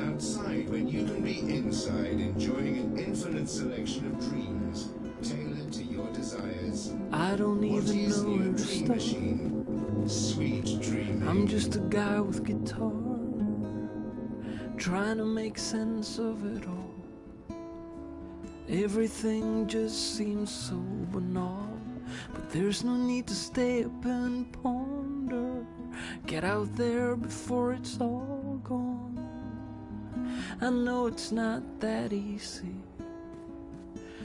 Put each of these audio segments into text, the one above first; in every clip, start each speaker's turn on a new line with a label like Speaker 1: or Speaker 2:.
Speaker 1: Outside when you can be inside, enjoying an infinite selection of dreams tailored to your desires.
Speaker 2: I don't even know where to start.
Speaker 1: Machine? Sweet dreaming.
Speaker 2: I'm just a guy with guitar, trying to make sense of it all. Everything just seems so banal, but there's no need to stay up and ponder. Get out there before it's all gone. I know it's not that easy,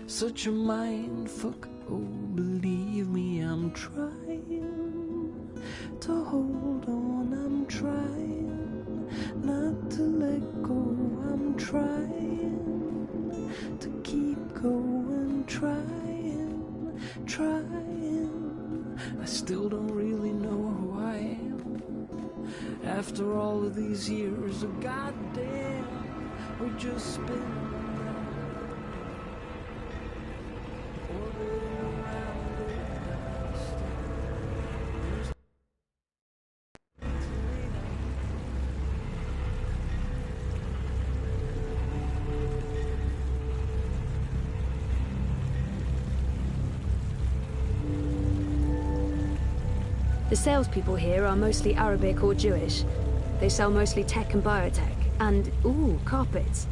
Speaker 2: such a mind fuck. Oh, believe me, I'm trying to hold on. I'm trying not to let go. I'm trying to keep going. Trying. I still don't really know who I am after all of these years of goddamn. We just spin around, orbiting around the
Speaker 3: The salespeople here are mostly Arabic or Jewish. They sell mostly tech and biotech. And, ooh, carpets.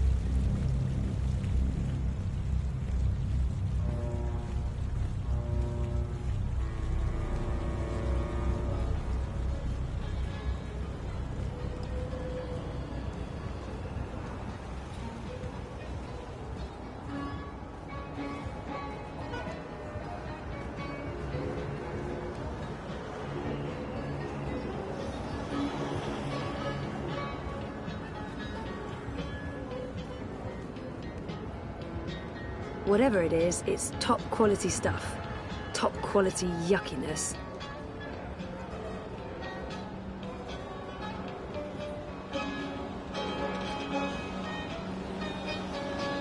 Speaker 3: Whatever it is, it's top quality stuff. Top quality yuckiness.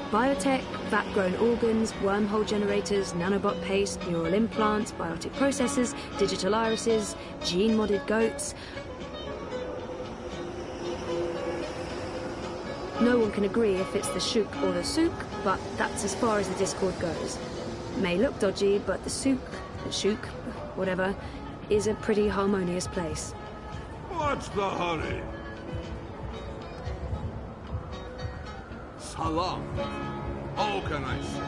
Speaker 3: Biotech, vat-grown organs, wormhole generators, nanobot paste, neural implants, biotic processors, digital irises, gene-modded goats. No one can agree if it's the Shook or the Souk, but that's as far as the Discord goes. May look dodgy, but the Souk, Shook, whatever, is a pretty harmonious place.
Speaker 4: What's the hurry? Salam. How can I say?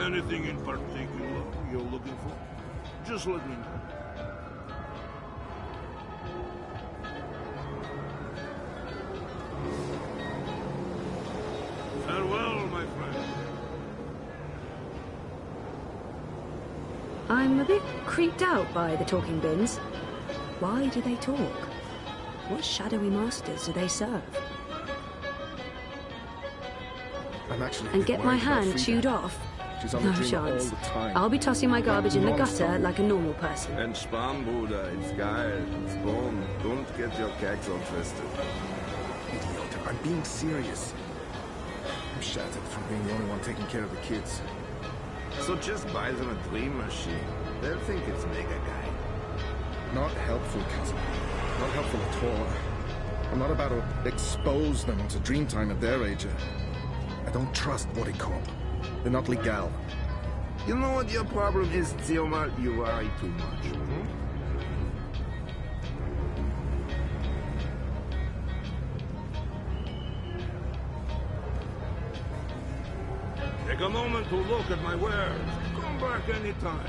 Speaker 4: Anything in particular you're looking for? Just let me know. Farewell, my friend.
Speaker 3: I'm a bit creeped out by the talking bins. Why do they talk? What shadowy masters do they serve? And get my hand chewed off? No chance. I'll be tossing my garbage in the gutter like a normal person.
Speaker 5: Entspann, Bruder. It's geil. It's bomb. Don't get your gags all twisted.
Speaker 6: Idiot. I'm being serious. I'm shattered from being the only one taking care of the kids.
Speaker 5: So just buy them a dream machine. They'll think it's mega guy.
Speaker 6: Not helpful, cousin. Not helpful at all. I'm not about to expose them to Dreamtime at their age. I don't trust what they call. They're not legal.
Speaker 5: You know what your problem is, Ziomar? You worry too much.
Speaker 4: Take a moment to look at my wares. Come back anytime.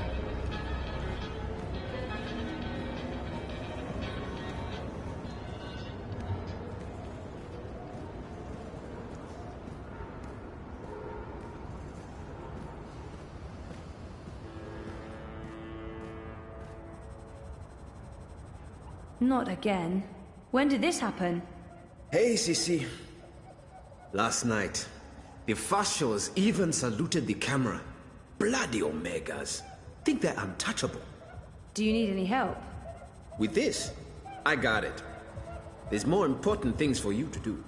Speaker 3: Not again. When did this happen?
Speaker 7: Hey, Sisi. Last night, the fascios even saluted the camera. Bloody Omegas. Think they're untouchable.
Speaker 3: Do you need any help?
Speaker 7: With this, I got it. There's more important things for you to do.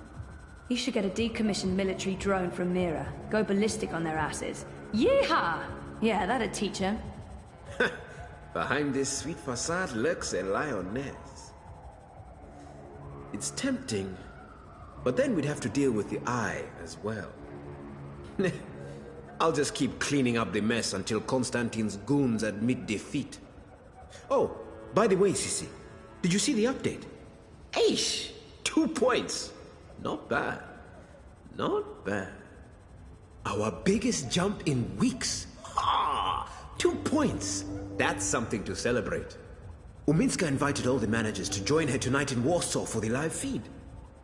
Speaker 3: You should get a decommissioned military drone from Mira. Go ballistic on their asses. Yeehaw! Yeah, that'd teach him.
Speaker 7: Behind this sweet facade lurks a lioness. It's tempting, but then we'd have to deal with the eye as well. I'll just keep cleaning up the mess until Constantine's goons admit defeat. Oh, by the way, Sissy, did you see the update? Aish! 2 points! Not bad. Not bad. Our biggest jump in weeks. Ha! 2 points! That's something to celebrate. Uminska invited all the managers to join her tonight in Warsaw for the live feed.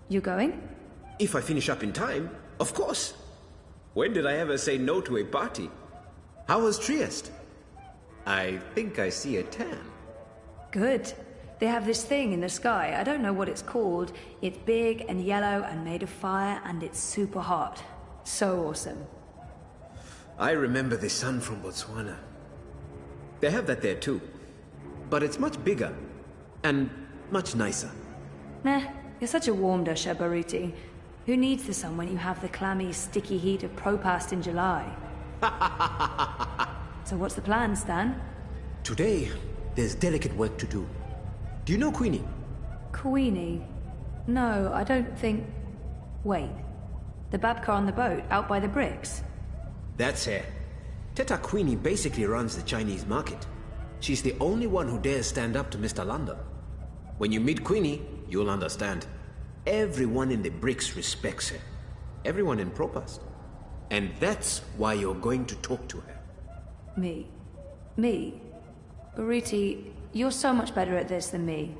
Speaker 3: You going?
Speaker 7: If I finish up in time, of course. When did I ever say no to a party? How was Trieste? I think I see a tan.
Speaker 3: Good. They have this thing in the sky. I don't know what it's called. It's big and yellow and made of fire, and it's super hot. So awesome.
Speaker 7: I remember the sun from Botswana. They have that there too. But it's much bigger. And much nicer.
Speaker 3: Meh. You're such a warm dusher, Baruti. Who needs the sun when you have the clammy, sticky heat of Propast in July? So what's the plan, Stan?
Speaker 7: Today, there's delicate work to do. Do you know Queenie?
Speaker 3: Queenie? No, I don't think... Wait. The Babka on the boat, out by the bricks?
Speaker 7: That's her. Teta Queenie basically runs the Chinese market. She's the only one who dares stand up to Mr. London. When you meet Queenie, you'll understand. Everyone in the bricks respects her. Everyone in Propast. And that's why you're going to talk to her.
Speaker 3: Me? Baruti, you're so much better at this than me.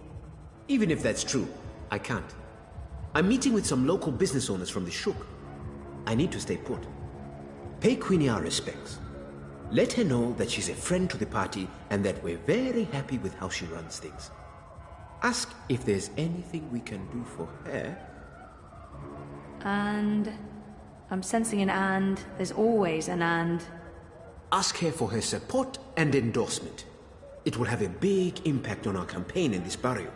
Speaker 7: Even if that's true, I can't. I'm meeting with some local business owners from the Shuk. I need to stay put. Pay Queenie our respects. Let her know that she's a friend to the party and that we're very happy with how she runs things. Ask if there's anything we can do for her.
Speaker 3: And... I'm sensing an and. There's always an and.
Speaker 7: Ask her for her support and endorsement. It will have a big impact on our campaign in this barrio.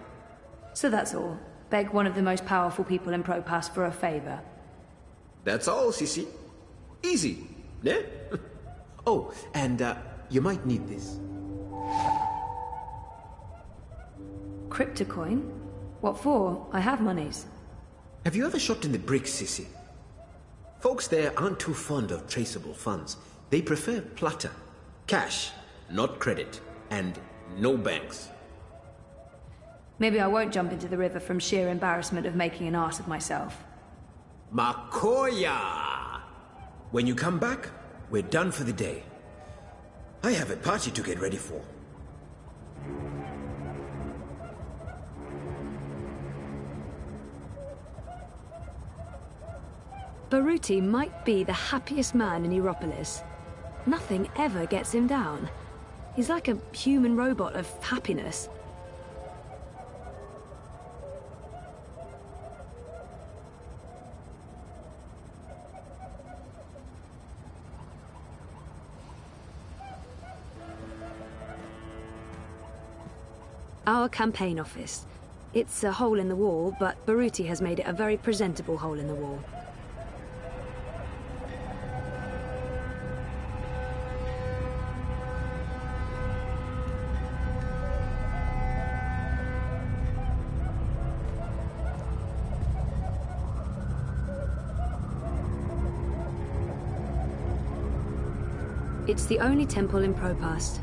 Speaker 3: So that's all. Beg one of the most powerful people in Propast for a favor.
Speaker 7: That's all, Sissy. Easy, yeah? Oh, and you might need this.
Speaker 3: Cryptocoin? What for? I have monies.
Speaker 7: Have you ever shopped in the bricks, Sissy? Folks there aren't too fond of traceable funds. They prefer plata. Cash, not credit. And no banks.
Speaker 3: Maybe I won't jump into the river from sheer embarrassment of making an ass of myself.
Speaker 7: Makoya! When you come back, we're done for the day. I have a party to get ready for.
Speaker 3: Baruti might be the happiest man in Europolis. Nothing ever gets him down. He's like a human robot of happiness. Our campaign office. It's a hole in the wall, but Baruti has made it a very presentable hole in the wall. It's the only temple in Propast.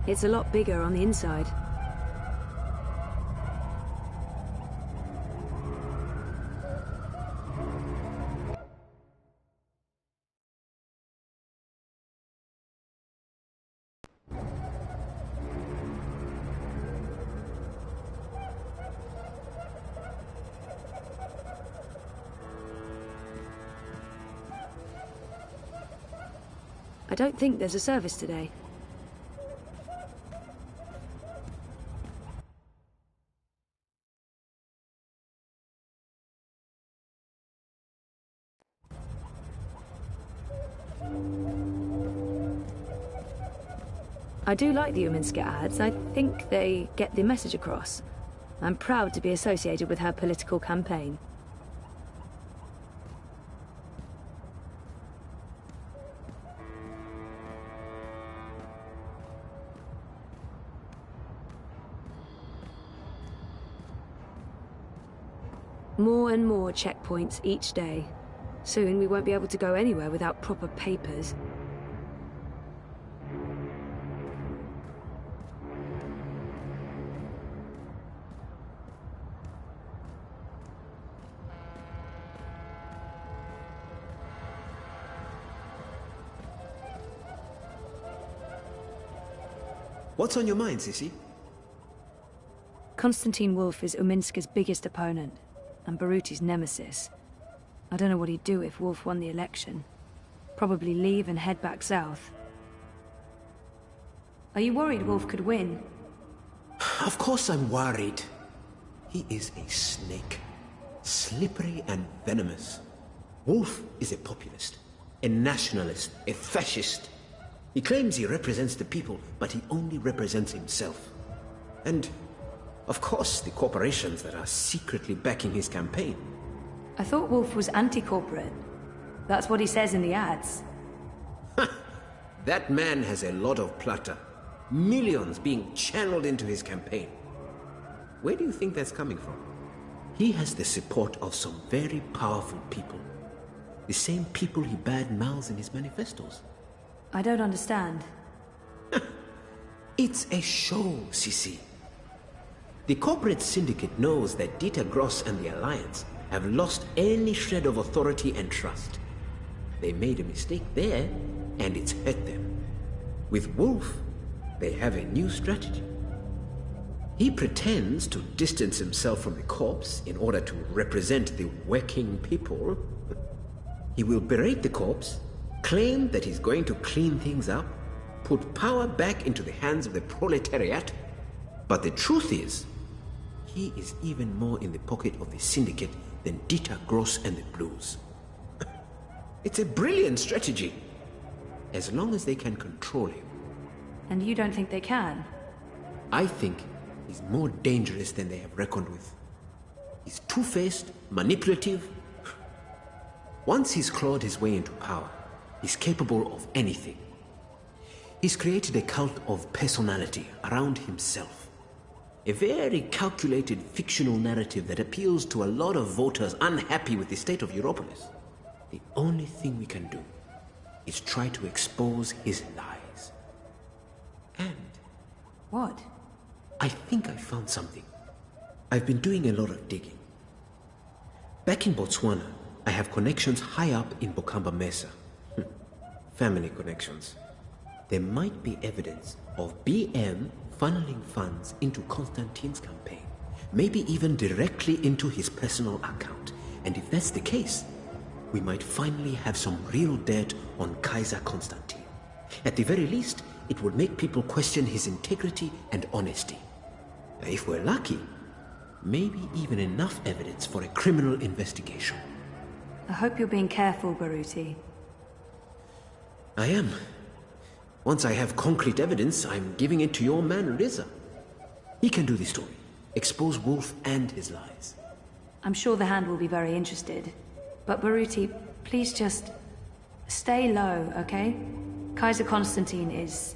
Speaker 3: It's a lot bigger on the inside. I don't think there's a service today. I do like the Uminska ads. I think they get the message across. I'm proud to be associated with her political campaign. More and more checkpoints each day. Soon we won't be able to go anywhere without proper papers.
Speaker 7: What's on your mind, Sissy?
Speaker 3: Konstantin Wolf is Uminska's biggest opponent, and Baruti's nemesis. I don't know what he'd do if Wolf won the election. Probably leave and head back south. Are you worried Wolf could win?
Speaker 7: Of course I'm worried. He is a snake. Slippery and venomous. Wolf is a populist, a nationalist, a fascist. He claims he represents the people, but he only represents himself. And, of course, the corporations that are secretly backing his campaign.
Speaker 3: I thought Wolf was anti-corporate. That's what he says in the ads.
Speaker 7: That man has a lot of plutter. Millions being channeled into his campaign. Where do you think that's coming from? He has the support of some very powerful people. The same people he bad-mouths in his manifestos.
Speaker 3: I don't understand.
Speaker 7: It's a show, Sissy. The corporate syndicate knows that Dieter Gross and the Alliance have lost any shred of authority and trust. They made a mistake there, and it's hurt them. With Wolf, they have a new strategy. He pretends to distance himself from the corps in order to represent the working people. He will berate the corps, claim that he's going to clean things up, put power back into the hands of the proletariat. But the truth is, he is even more in the pocket of the syndicate than Dieter Gross and the Blues. It's a brilliant strategy, as long as they can control him.
Speaker 3: And you don't think they can?
Speaker 7: I think he's more dangerous than they have reckoned with. He's two-faced, manipulative. Once he's clawed his way into power, he's capable of anything. He's created a cult of personality around himself. A very calculated fictional narrative that appeals to a lot of voters unhappy with the state of Europolis. The only thing we can do is try to expose his lies. And...
Speaker 3: What?
Speaker 7: I think I found something. I've been doing a lot of digging. Back in Botswana, I have connections high up in Bokamba Mesa. Family connections. There might be evidence of BM funneling funds into Konstantin's campaign, maybe even directly into his personal account. And if that's the case, we might finally have some real dirt on Kaiser Konstantin. At the very least, it would make people question his integrity and honesty. If we're lucky, maybe even enough evidence for a criminal investigation.
Speaker 3: I hope you're being careful, Baruti.
Speaker 7: I am. Once I have concrete evidence, I'm giving it to your man, Riza. He can do the story, expose Wolf and his lies.
Speaker 3: I'm sure the Hand will be very interested. But Baruti, please just stay low, okay? Kaiser Konstantin is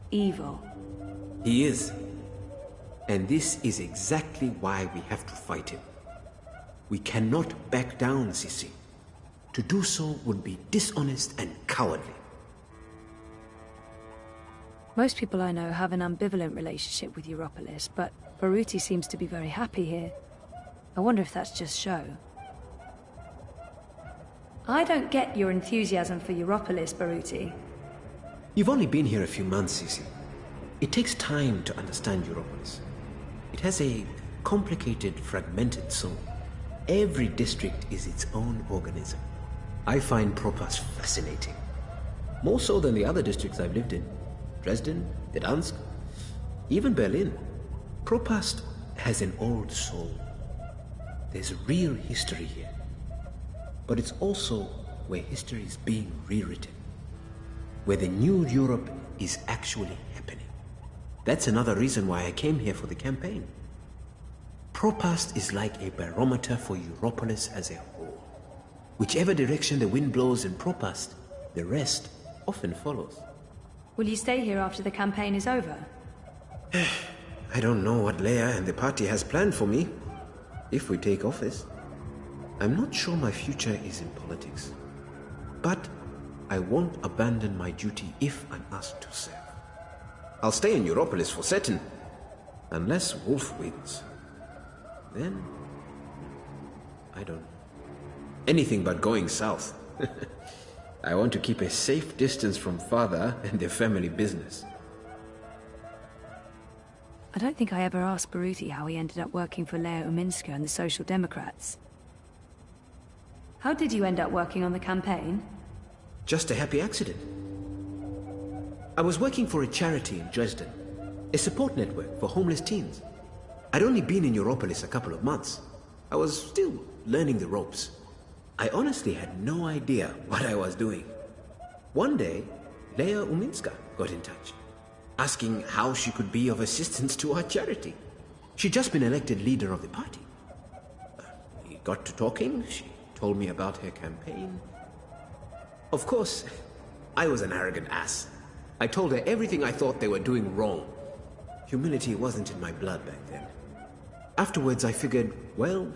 Speaker 3: evil.
Speaker 7: He is. And this is exactly why we have to fight him. We cannot back down, Sissy. To do so would be dishonest and cowardly.
Speaker 3: Most people I know have an ambivalent relationship with Europolis, but Baruti seems to be very happy here. I wonder if that's just show. I don't get your enthusiasm for Europolis, Baruti.
Speaker 7: You've only been here a few months, Sissy. It takes time to understand Europolis. It has a complicated, fragmented soul. Every district is its own organism. I find Propast fascinating. More so than the other districts I've lived in. Dresden, Gdansk, even Berlin. Propast has an old soul. There's real history here. But it's also where history is being rewritten. Where the new Europe is actually happening. That's another reason why I came here for the campaign. Propast is like a barometer for Europolis as a whole. Whichever direction the wind blows in Propast, the rest often follows.
Speaker 3: Will you stay here after the campaign is over?
Speaker 7: I don't know what Leia and the party has planned for me, if we take office. I'm not sure my future is in politics. But I won't abandon my duty if I'm asked to serve. I'll stay in Europolis for certain, unless Wolf wins. Then, I don't know. Anything but going south. I want to keep a safe distance from father and the family business.
Speaker 3: I don't think I ever asked Baruti how he ended up working for Leia Uminska and the Social Democrats. How did you end up working on the campaign?
Speaker 7: Just a happy accident. I was working for a charity in Dresden, a support network for homeless teens. I'd only been in Europolis a couple of months. I was still learning the ropes. I honestly had no idea what I was doing. One day, Leia Uminska got in touch, asking how she could be of assistance to our charity. She'd just been elected leader of the party. We got to talking, she told me about her campaign. Of course, I was an arrogant ass. I told her everything I thought they were doing wrong. Humility wasn't in my blood back then. Afterwards, I figured, well,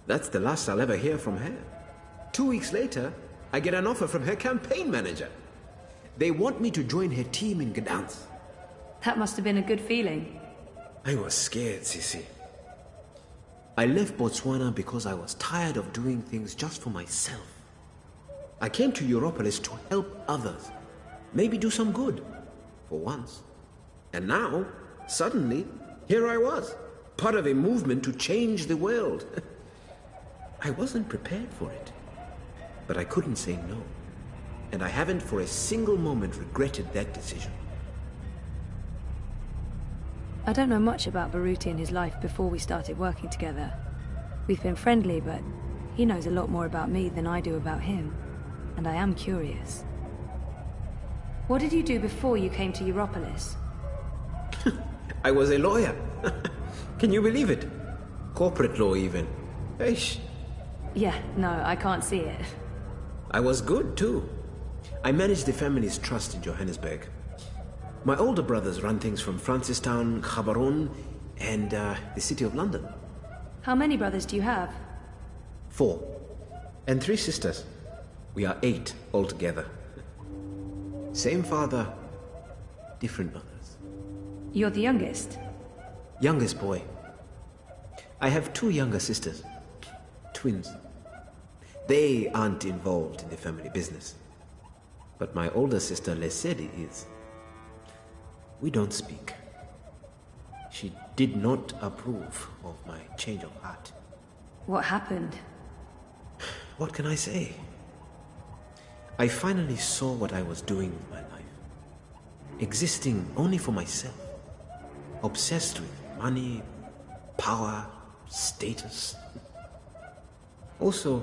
Speaker 7: that's the last I'll ever hear from her. 2 weeks later, I get an offer from her campaign manager. They want me to join her team in Gdansk.
Speaker 3: That must have been a good feeling.
Speaker 7: I was scared, Sissy. I left Botswana because I was tired of doing things just for myself. I came to Europolis to help others. Maybe do some good. For once. And now, suddenly, here I was. Part of a movement to change the world. I wasn't prepared for it. But I couldn't say no. And I haven't for a single moment regretted that decision.
Speaker 3: I don't know much about Baruti and his life before we started working together. We've been friendly, but he knows a lot more about me than I do about him. And I am curious. What did you do before you came to Europolis?
Speaker 7: I was a lawyer. Can you believe it? Corporate law, even. Eish.
Speaker 3: Yeah, no, I can't see it.
Speaker 7: I was good, too. I managed the family's trust in Johannesburg. My older brothers run things from Francistown, Gaborone, and the City of London.
Speaker 3: How many brothers do you have?
Speaker 7: 4. And 3 sisters. We are 8 altogether. Same father, different mothers.
Speaker 3: You're the youngest?
Speaker 7: Youngest boy. I have 2 younger sisters. Twins. They aren't involved in the family business. But my older sister, Lesedi, is. We don't speak. She did not approve of my change of heart.
Speaker 3: What happened?
Speaker 7: What can I say? I finally saw what I was doing with my life. Existing only for myself. Obsessed with money, power, status. Also,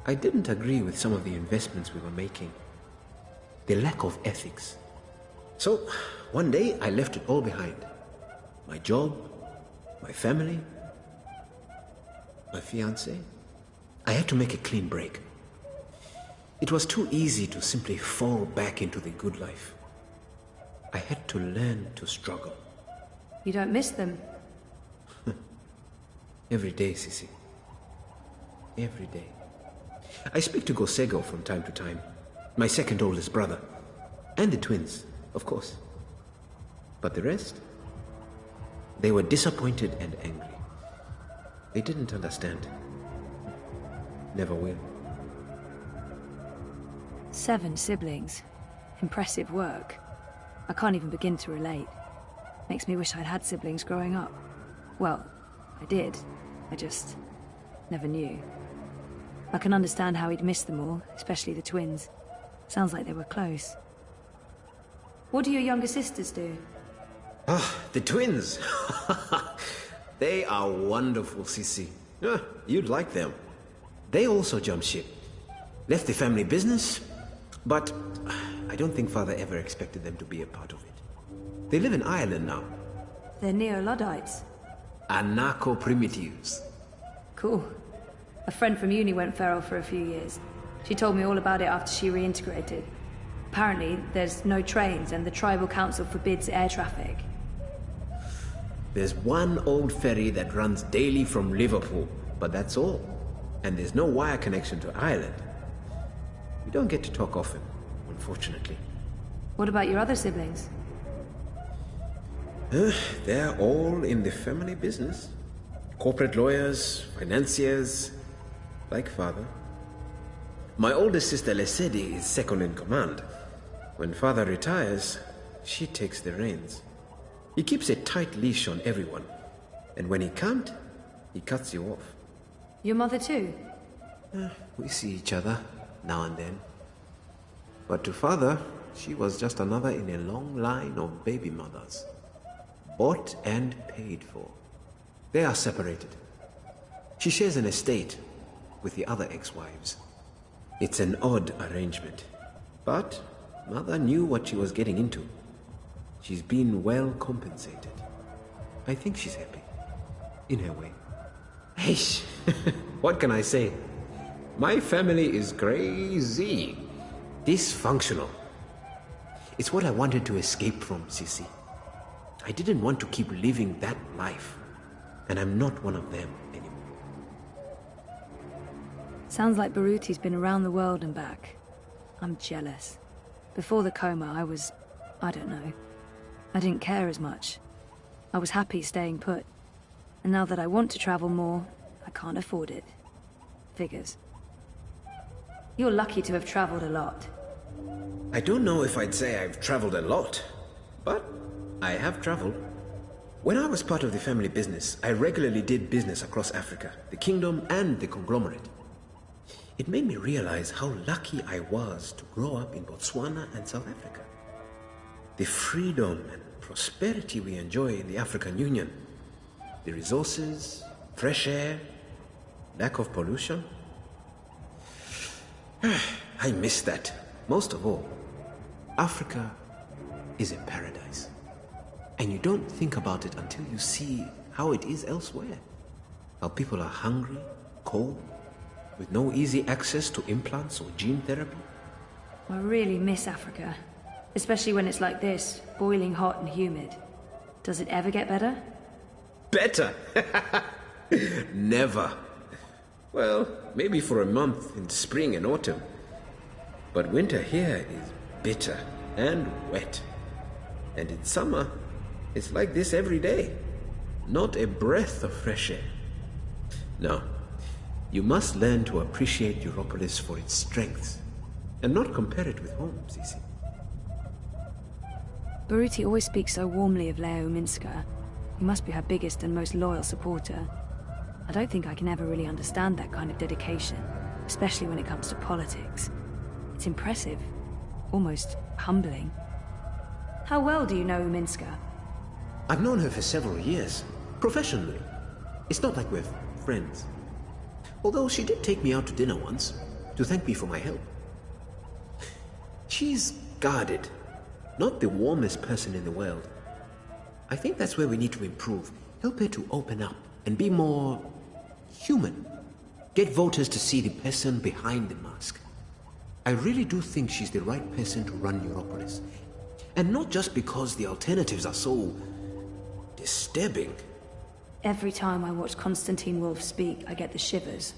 Speaker 7: I didn't agree with some of the investments we were making. The lack of ethics. So, one day I left it all behind. My job, my family, my fiancée. I had to make a clean break. It was too easy to simply fall back into the good life. I had to learn to struggle.
Speaker 3: You don't miss them?
Speaker 7: Every day, Sissy. Every day. I speak to Gosego from time to time, my second oldest brother, and the twins, of course. But the rest? They were disappointed and angry. They didn't understand. Never will.
Speaker 3: 7 siblings. Impressive work. I can't even begin to relate. Makes me wish I'd had siblings growing up. Well, I did. I just never knew. I can understand how he'd miss them all, especially the twins. Sounds like they were close. What do your younger sisters do?
Speaker 7: Ah, the twins. They are wonderful, Sissy. You'd like them. They also jumped ship. Left the family business, but I don't think Father ever expected them to be a part of it. They live in Ireland now.
Speaker 3: They're neo-Luddites.
Speaker 7: Anarcho-primitives.
Speaker 3: Cool. A friend from uni went feral for a few years. She told me all about it after she reintegrated. Apparently, there's no trains and the tribal council forbids air traffic.
Speaker 7: There's one old ferry that runs daily from Liverpool, but that's all. And there's no wire connection to Ireland. We don't get to talk often, unfortunately.
Speaker 3: What about your other siblings?
Speaker 7: They're all in the family business. Corporate lawyers, financiers, like father. My oldest sister Lesedi is second in command. When father retires, she takes the reins. He keeps a tight leash on everyone. And when he can't, he cuts you off.
Speaker 3: Your mother too?
Speaker 7: We see each other now and then. But to father, she was just another in a long line of baby mothers. Bought and paid for. They are separated. She shares an estate with the other ex-wives. It's an odd arrangement. But mother knew what she was getting into. She's been well compensated. I think she's happy. In her way. Hey, what can I say? My family is crazy. Dysfunctional. It's what I wanted to escape from, Sissy. I didn't want to keep living that life. And I'm not one of them anymore.
Speaker 3: Sounds like Baruti's been around the world and back. I'm jealous. Before the coma, I don't know. I didn't care as much. I was happy staying put. And now that I want to travel more, I can't afford it. Figures. You're lucky to have traveled a lot.
Speaker 7: I don't know if I'd say I've traveled a lot, but I have traveled. When I was part of the family business, I regularly did business across Africa, the kingdom, and the conglomerate. It made me realize how lucky I was to grow up in Botswana and South Africa. The freedom and prosperity we enjoy in the African Union, the resources, fresh air, lack of pollution. I miss that. Most of all, Africa is a paradise. And you don't think about it until you see how it is elsewhere. How people are hungry, cold, with no easy access to implants or gene therapy.
Speaker 3: I really miss Africa. Especially when it's like this, boiling hot and humid. Does it ever get better?
Speaker 7: Better? Never. Well, maybe for a month in spring and autumn. But winter here is bitter and wet. And in summer, it's like this every day. Not a breath of fresh air. No, you must learn to appreciate Europolis for its strengths, and not compare it with home, Sisi.
Speaker 3: Baruti always speaks so warmly of Leo Minska. He must be her biggest and most loyal supporter. I don't think I can ever really understand that kind of dedication, especially when it comes to politics. It's impressive, almost humbling. How well do you know Minska?
Speaker 7: I've known her for several years, professionally. It's not like we're friends. Although she did take me out to dinner once, to thank me for my help. She's guarded, not the warmest person in the world. I think that's where we need to improve. Help her to open up and be more human. Get voters to see the person behind the mask. I really do think she's the right person to run Europolis. And not just because the alternatives are so disturbing.
Speaker 3: Every time I watch Constantine Wolf speak, I get the shivers.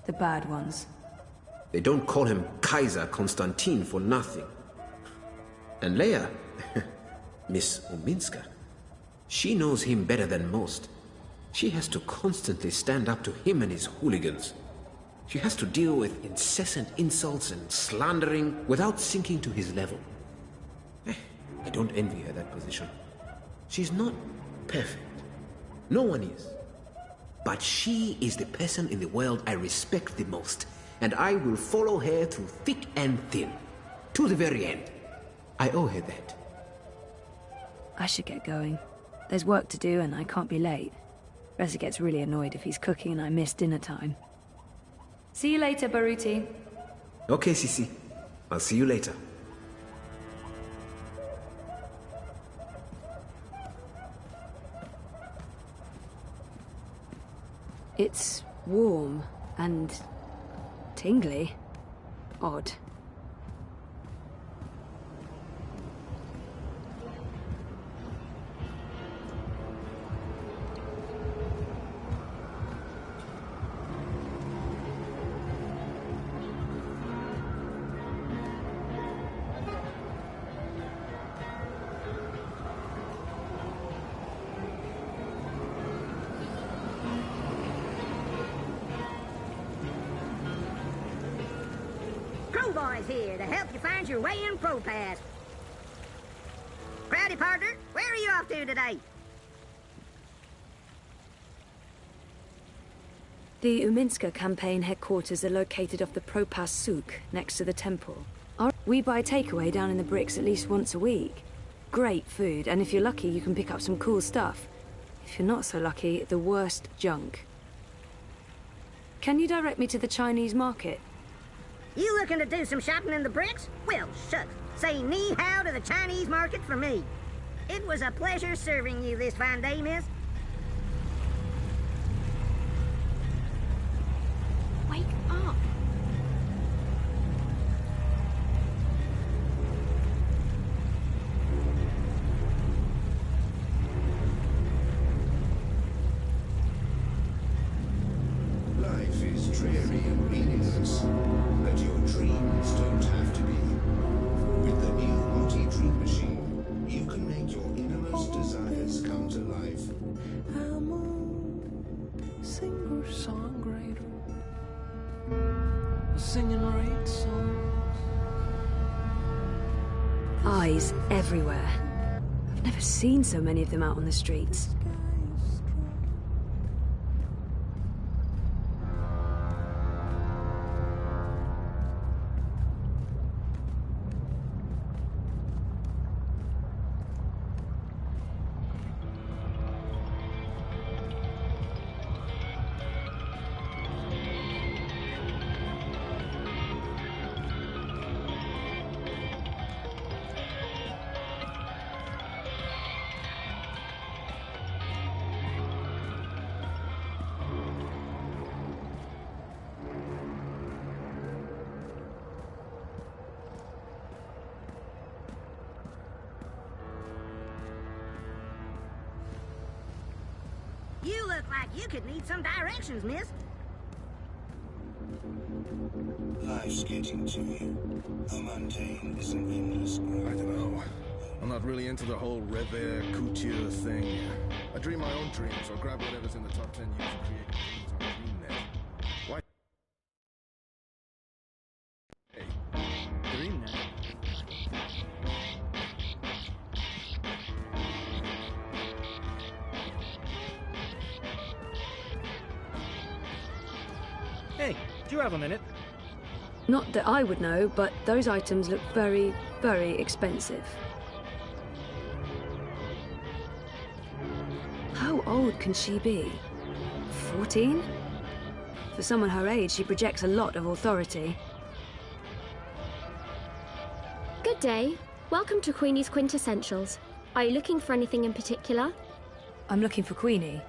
Speaker 3: The bad ones.
Speaker 7: They don't call him Kaiser Konstantin for nothing. And Leia, Miss Uminska, she knows him better than most. She has to constantly stand up to him and his hooligans. She has to deal with incessant insults and slandering without sinking to his level. I don't envy her that position. She's not perfect. No one is. But she is the person in the world I respect the most, and I will follow her through thick and thin, to the very end. I owe her that.
Speaker 3: I should get going. There's work to do and I can't be late. Reza gets really annoyed if he's cooking and I miss dinner time. See you later, Baruti.
Speaker 7: Okay, Sisi. I'll see you later.
Speaker 3: It's warm and tingly. Odd.
Speaker 8: Boys here to help you find your way in Pro Pass. Crowdy partner, where are you off to today?
Speaker 3: The Uminska campaign headquarters are located off the Propas Souk, next to the temple. We buy takeaway down in the bricks at least once a week. Great food, and if you're lucky, you can pick up some cool stuff. If you're not so lucky, the worst junk. Can you direct me to the Chinese market?
Speaker 8: You looking to do some shopping in the bricks? Well, shucks. Say ni-hao to the Chinese market for me. It was a pleasure serving you this fine day, miss.
Speaker 9: Wake up.
Speaker 1: Life is dreary and meaningless, but your dreams don't have to be. With the new Multi Dream Machine, you can make your innermost desires come to life.
Speaker 2: I'm a singer-songwriter, singing great songs.
Speaker 3: Eyes everywhere. I've never seen so many of them out on the streets.
Speaker 8: You look like you could need some directions, miss.
Speaker 1: Life's getting to you. The mundane is an endless
Speaker 6: I don't know. I'm not really into the whole revere couture thing. I dream my own dreams or grab whatever's in the top 10 user created dreams on DreamNet. Why? Hey, DreamNet.
Speaker 10: Hey, do you have a minute?
Speaker 3: Not that I would know, but those items look very, very expensive. How old can she be? 14? For someone her age, she projects a lot of authority.
Speaker 9: Good day. Welcome to Queenie's Quintessentials. Are you looking for anything in particular?
Speaker 3: I'm looking for Queenie.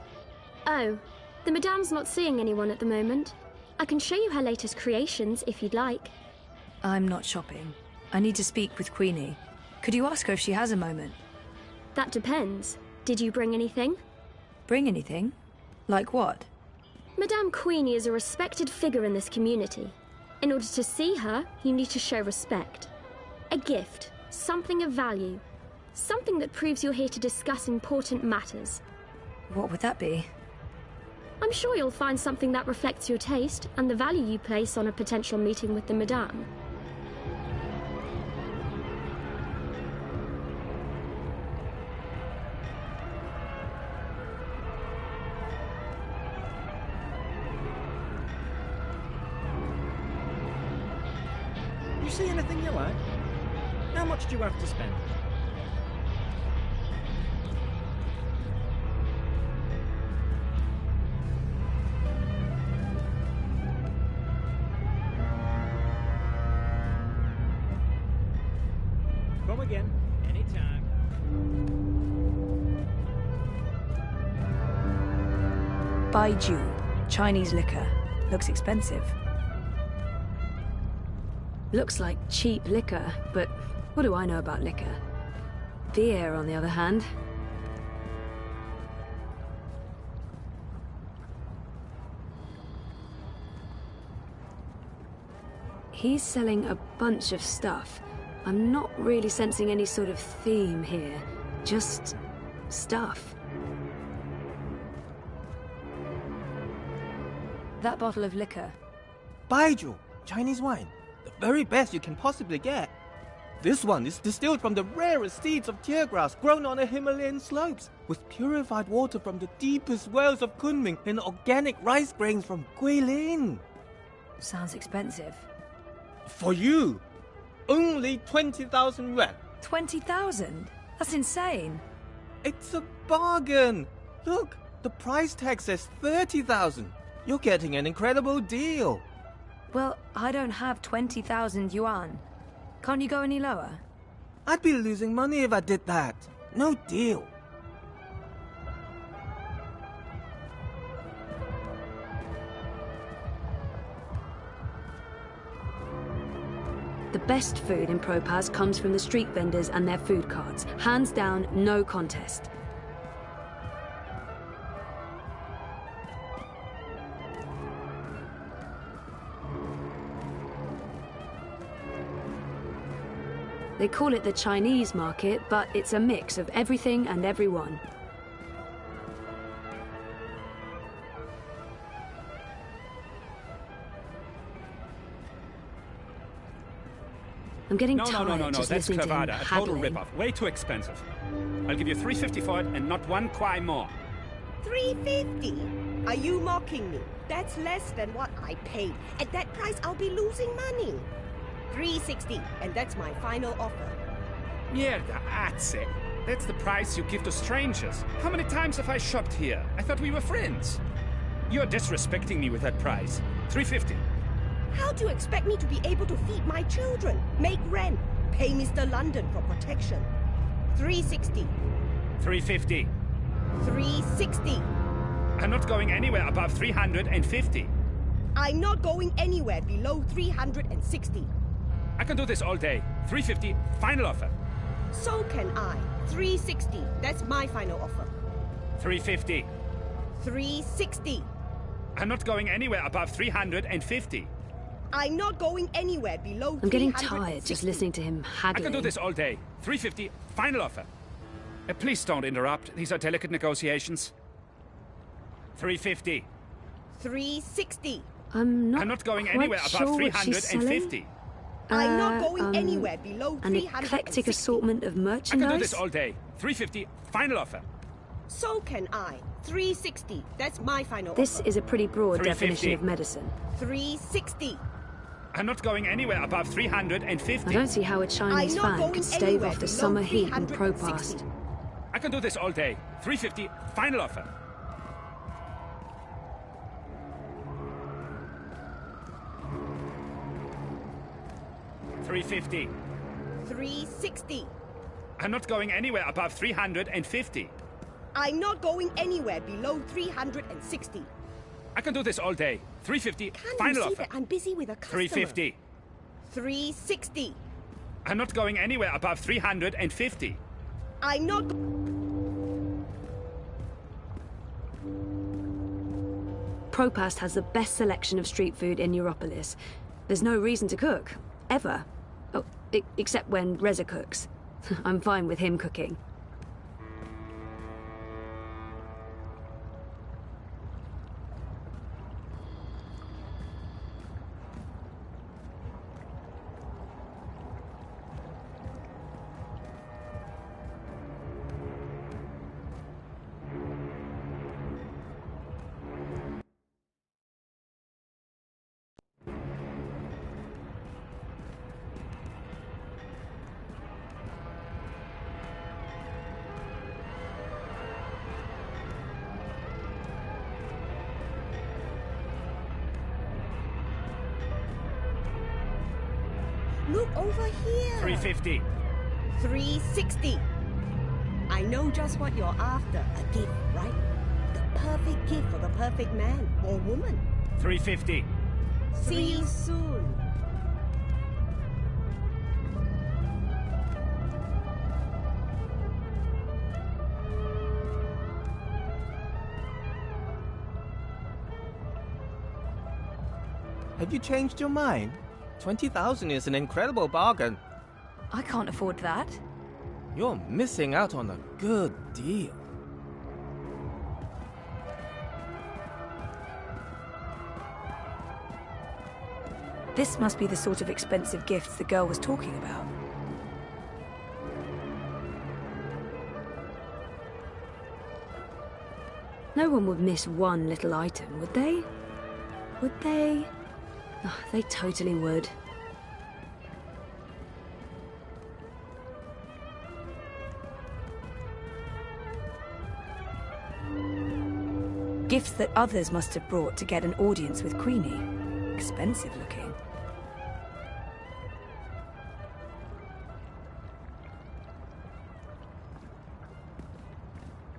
Speaker 9: Oh, the Madame's not seeing anyone at the moment. I can show you her latest creations if you'd like.
Speaker 3: I'm not shopping. I need to speak with Queenie. Could you ask her if she has a moment?
Speaker 9: That depends. Did you bring anything?
Speaker 3: Bring anything? Like what?
Speaker 9: Madame Queenie is a respected figure in this community. In order to see her, you need to show respect. A gift, something of value. Something that proves you're here to discuss important matters.
Speaker 3: What would that be?
Speaker 9: I'm sure you'll find something that reflects your taste and the value you place on a potential meeting with the Madame.
Speaker 10: You see anything you like? How much do you have to spend? Come again, anytime.
Speaker 3: Baiju, Chinese liquor. Looks expensive. Looks like cheap liquor, but what do I know about liquor? Beer, on the other hand. He's selling a bunch of stuff. I'm not really sensing any sort of theme here. Just stuff. That bottle of liquor.
Speaker 11: Baijiu, Chinese wine. The very best you can possibly get. This one is distilled from the rarest seeds of tear grass grown on the Himalayan slopes, with purified water from the deepest wells of Kunming and organic rice grains from Guilin.
Speaker 3: Sounds expensive.
Speaker 11: For you, only 20,000 yuan.
Speaker 3: 20,000? That's insane.
Speaker 11: It's a bargain. Look, the price tag says 30,000. You're getting an incredible deal.
Speaker 3: Well, I don't have 20,000 yuan. Can't you go any lower?
Speaker 11: I'd be losing money if I did that. No deal.
Speaker 3: The best food in Propaz comes from the street vendors and their food carts. Hands down, no contest. They call it the Chinese market, but it's a mix of everything and everyone. I'm getting tired
Speaker 12: No,
Speaker 3: just
Speaker 12: that's
Speaker 3: listening to him
Speaker 12: clavada, a total
Speaker 3: haggling.
Speaker 12: rip-off. Way too expensive. I'll give you 350 for it and not one kwai more.
Speaker 13: 350? Are you mocking me? That's less than what I paid. At that price, I'll be losing money. 360, and that's my final offer.
Speaker 12: Mierda, azze. That's the price you give to strangers. How many times have I shopped here? I thought we were friends. You're disrespecting me with that price. 350.
Speaker 13: How do you expect me to be able to feed my children, make rent, pay Mr. London for protection? 360.
Speaker 12: 350.
Speaker 13: 360.
Speaker 12: I'm not going anywhere above 350.
Speaker 13: I'm not going anywhere below 360.
Speaker 12: I can do this all day. 350, final offer.
Speaker 13: So can I. 360. That's my final offer.
Speaker 12: 350.
Speaker 13: 360.
Speaker 12: I'm not going anywhere above 350.
Speaker 13: I'm not going anywhere below 360.
Speaker 3: I'm getting tired just listening to him haggling.
Speaker 12: I can do this all day. 350, final offer. Please don't interrupt. These are delicate negotiations. 350.
Speaker 13: 360.
Speaker 3: I'm
Speaker 12: not going
Speaker 3: quite
Speaker 12: anywhere
Speaker 3: sure
Speaker 12: above
Speaker 3: what she's
Speaker 12: 350.
Speaker 13: I'm not going anywhere below 360.
Speaker 3: An eclectic assortment of merchandise?
Speaker 12: I can do this all day. 350, final offer.
Speaker 13: So can I. 360. That's my final
Speaker 3: This
Speaker 13: offer.
Speaker 3: is a pretty broad
Speaker 12: 350.
Speaker 3: definition of medicine.
Speaker 13: 360.
Speaker 12: I'm not going anywhere above 350.
Speaker 3: I don't see how a Chinese
Speaker 13: I'm not
Speaker 3: fan
Speaker 13: going
Speaker 3: could stave
Speaker 13: anywhere
Speaker 3: off the
Speaker 13: below
Speaker 3: summer heat in
Speaker 13: 360.
Speaker 3: Propast.
Speaker 12: I can do this all day. 350, final offer. $350.
Speaker 13: 360.
Speaker 12: I'm not going anywhere above 350.
Speaker 13: I'm not going anywhere below 360.
Speaker 12: I can do this all day. 350,
Speaker 13: Can't
Speaker 12: final
Speaker 13: you see
Speaker 12: offer.
Speaker 13: that I'm busy with a customer?
Speaker 12: 350.
Speaker 13: 360.
Speaker 12: I'm not going anywhere above 350.
Speaker 13: I'm not...
Speaker 3: Propast has the best selection of street food in Europolis. There's no reason to cook. Ever. Oh, except when Reza cooks. I'm fine with him cooking.
Speaker 13: Look over here.
Speaker 12: 350.
Speaker 13: 360. I know just what you're after. A gift, right? The perfect gift for the perfect man or woman.
Speaker 12: 350.
Speaker 13: See you soon.
Speaker 11: Have you changed your mind? 20,000 is an incredible bargain.
Speaker 3: I can't afford that.
Speaker 11: You're missing out on a good deal.
Speaker 3: This must be the sort of expensive gifts the girl was talking about. No one would miss one little item, would they? Would they? Oh, they totally would. Gifts that others must have brought to get an audience with Queenie. Expensive looking.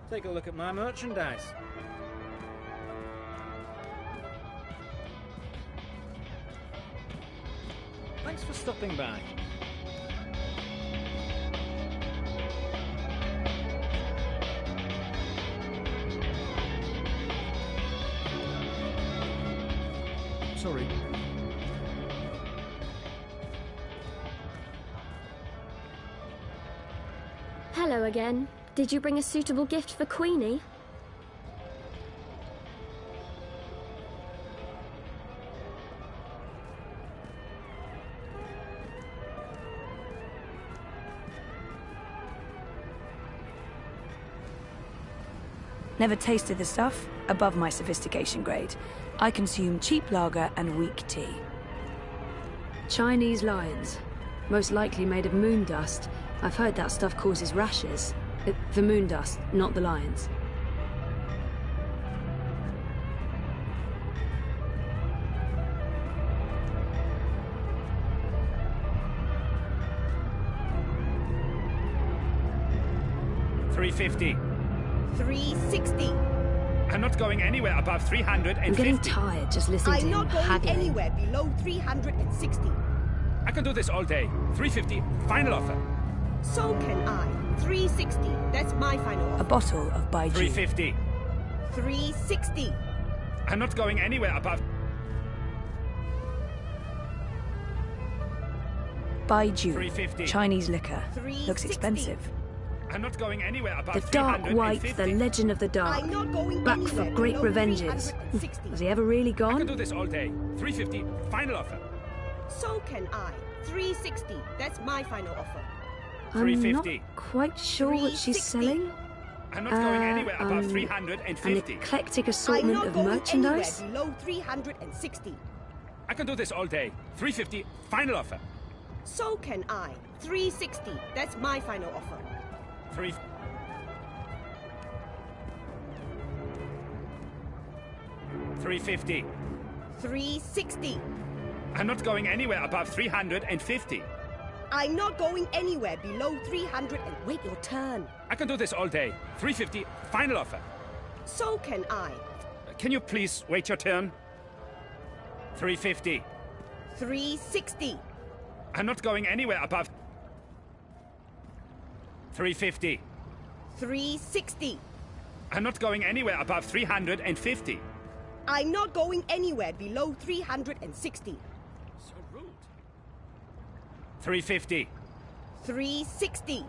Speaker 10: Take a look at my merchandise. Thanks for stopping by.
Speaker 6: Sorry.
Speaker 9: Hello again. Did you bring a suitable gift for Queenie?
Speaker 3: Never tasted the stuff? Above my sophistication grade. I consume cheap lager and weak tea. Chinese lions. Most likely made of moon dust. I've heard that stuff causes rashes. The moon dust, not the lions.
Speaker 12: $350.
Speaker 13: 360.
Speaker 12: I'm not going anywhere above 350.
Speaker 3: I'm getting tired just listening to
Speaker 13: I'm
Speaker 3: him
Speaker 13: not going
Speaker 3: haggling.
Speaker 13: anywhere below 360.
Speaker 12: I can do this all day. 350. Final offer.
Speaker 13: So can I. 360. That's my final offer.
Speaker 3: A bottle of Baiju.
Speaker 12: 350.
Speaker 13: 360.
Speaker 12: I'm not going anywhere above.
Speaker 3: Baiju.
Speaker 12: 350.
Speaker 3: Chinese liquor.
Speaker 13: 360.
Speaker 3: Looks expensive.
Speaker 12: I'm not going anywhere above
Speaker 3: The Dark White,
Speaker 12: 350.
Speaker 3: the Legend of the Dark.
Speaker 13: I'm not going
Speaker 3: Back
Speaker 13: anywhere
Speaker 3: for great
Speaker 13: below
Speaker 3: revenges.
Speaker 13: 360.
Speaker 3: Was he ever really
Speaker 12: I can
Speaker 3: gone?
Speaker 12: do this all day. 350. Final offer.
Speaker 13: So can I. 360. That's my final offer.
Speaker 3: I'm not
Speaker 12: 350.
Speaker 3: quite sure what she's
Speaker 13: 360.
Speaker 3: selling.
Speaker 12: I'm not going anywhere above
Speaker 3: An
Speaker 12: 350.
Speaker 3: eclectic
Speaker 13: I'm
Speaker 3: assortment
Speaker 13: not
Speaker 3: of
Speaker 13: going
Speaker 3: merchandise.
Speaker 13: anywhere below 360.
Speaker 12: I can do this all day. 350. Final offer.
Speaker 13: So can I. 360. That's my final offer.
Speaker 12: 3. 350.
Speaker 13: 360.
Speaker 12: I'm not going anywhere above 350.
Speaker 13: I'm not going anywhere below 300 and wait your turn.
Speaker 12: I can do this all day. 350. Final offer.
Speaker 13: So can I.
Speaker 12: Can you please wait your turn? 350.
Speaker 13: 360.
Speaker 12: I'm not going anywhere above 350.
Speaker 13: 360.
Speaker 12: I'm not going anywhere above 350.
Speaker 13: I'm not going anywhere below 360.
Speaker 12: So rude. 350.
Speaker 13: 360.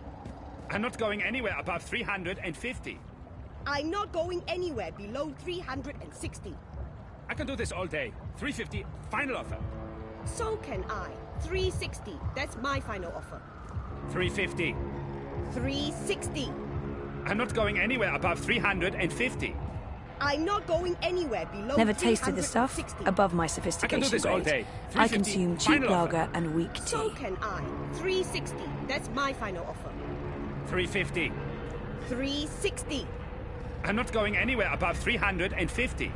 Speaker 12: I'm not going anywhere above 350.
Speaker 13: I'm not going anywhere below 360.
Speaker 12: I can do this all day. 350. Final offer.
Speaker 13: So can I. 360. That's my final offer.
Speaker 12: 350.
Speaker 13: 360.
Speaker 12: I'm not going anywhere above 350.
Speaker 13: I'm not going anywhere below
Speaker 3: Never tasted the stuff?
Speaker 13: 360.
Speaker 3: Above my
Speaker 12: I can do
Speaker 3: sophistication
Speaker 12: this all
Speaker 3: grade.
Speaker 12: day.
Speaker 3: I
Speaker 12: 350.
Speaker 3: consume cheap
Speaker 12: Final offer.
Speaker 3: lager and weak tea.
Speaker 13: So can I. 360. That's my final offer.
Speaker 12: 350.
Speaker 13: 360.
Speaker 12: I'm not going anywhere above 350.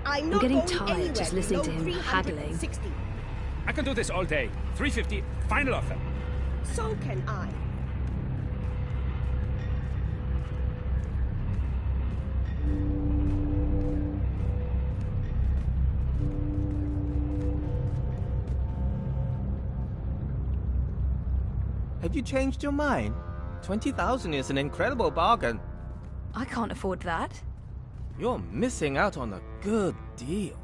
Speaker 13: I'm not
Speaker 3: getting
Speaker 13: going
Speaker 3: tired
Speaker 13: anywhere
Speaker 3: just listening to
Speaker 13: below
Speaker 3: him haggling.
Speaker 13: 360.
Speaker 12: I can do this all day. 350. Final offer.
Speaker 13: So can I.
Speaker 11: Have you changed your mind? 20,000 is an incredible bargain.
Speaker 3: I can't afford that.
Speaker 11: You're missing out on a good deal.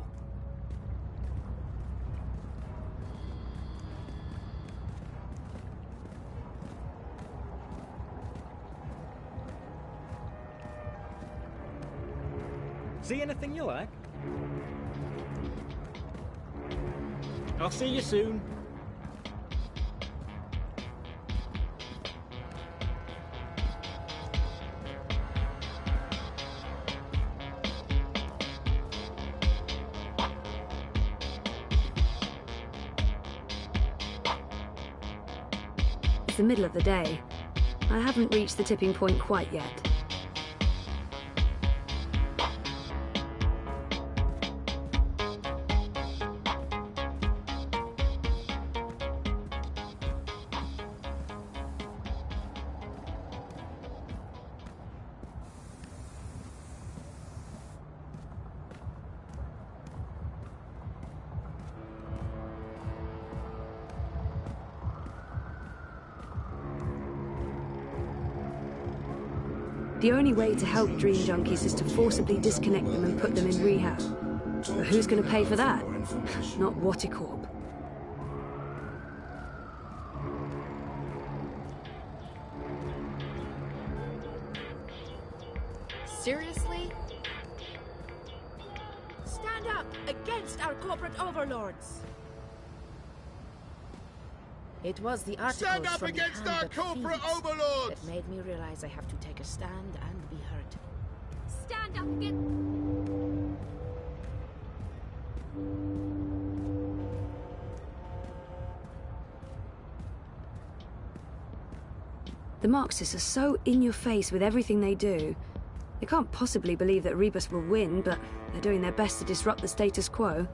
Speaker 10: See anything you like? I'll see you soon.
Speaker 3: It's the middle of the day. I haven't reached the tipping point quite yet. The only way to help dream junkies is to forcibly disconnect them and put them in rehab. But who's going to pay for that? Not Watticorp.
Speaker 14: Seriously? Stand up against our corporate overlords! It was the articles
Speaker 4: Stand up
Speaker 14: from
Speaker 4: against
Speaker 14: the
Speaker 4: our
Speaker 14: Hand That
Speaker 4: corporate
Speaker 14: Feeds
Speaker 4: overlords!
Speaker 14: that made me realize I have to take a stand and be heard.
Speaker 9: Stand up against...
Speaker 3: The Marxists are so in your face with everything they do. They can't possibly believe that Rebus will win, but they're doing their best to disrupt the status quo.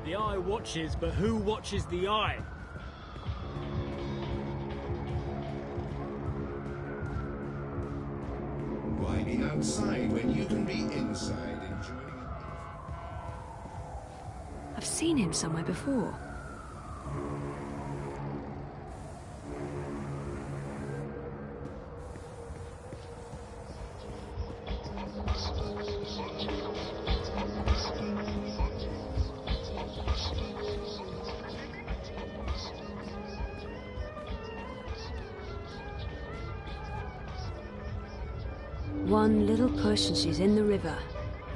Speaker 10: The eye watches, but who watches the eye?
Speaker 1: Why be outside when you can be inside enjoying it?
Speaker 3: I've seen him somewhere before. One little push and she's in the river.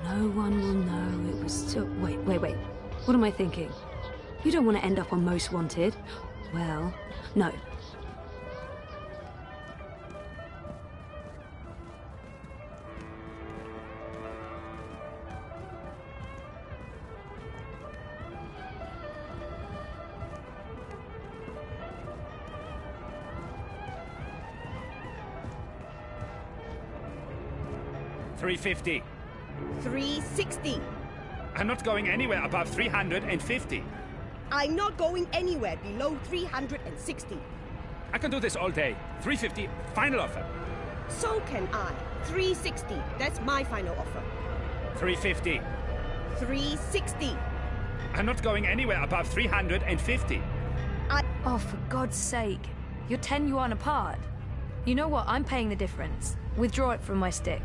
Speaker 3: No one will know it was so... Wait. What am I thinking? You don't want to end up on Most Wanted. Well, no.
Speaker 12: $350.
Speaker 13: $360.
Speaker 12: I'm not going anywhere above $350.
Speaker 13: I'm not going anywhere below $360.
Speaker 12: I can do this all day. $350, final offer.
Speaker 13: So can I. $360. That's my final offer.
Speaker 12: $350.
Speaker 13: $360.
Speaker 12: I'm not going anywhere above $350.
Speaker 3: Oh, for God's sake. You're 10 yuan apart. You know what? I'm paying the difference. Withdraw it from my stick.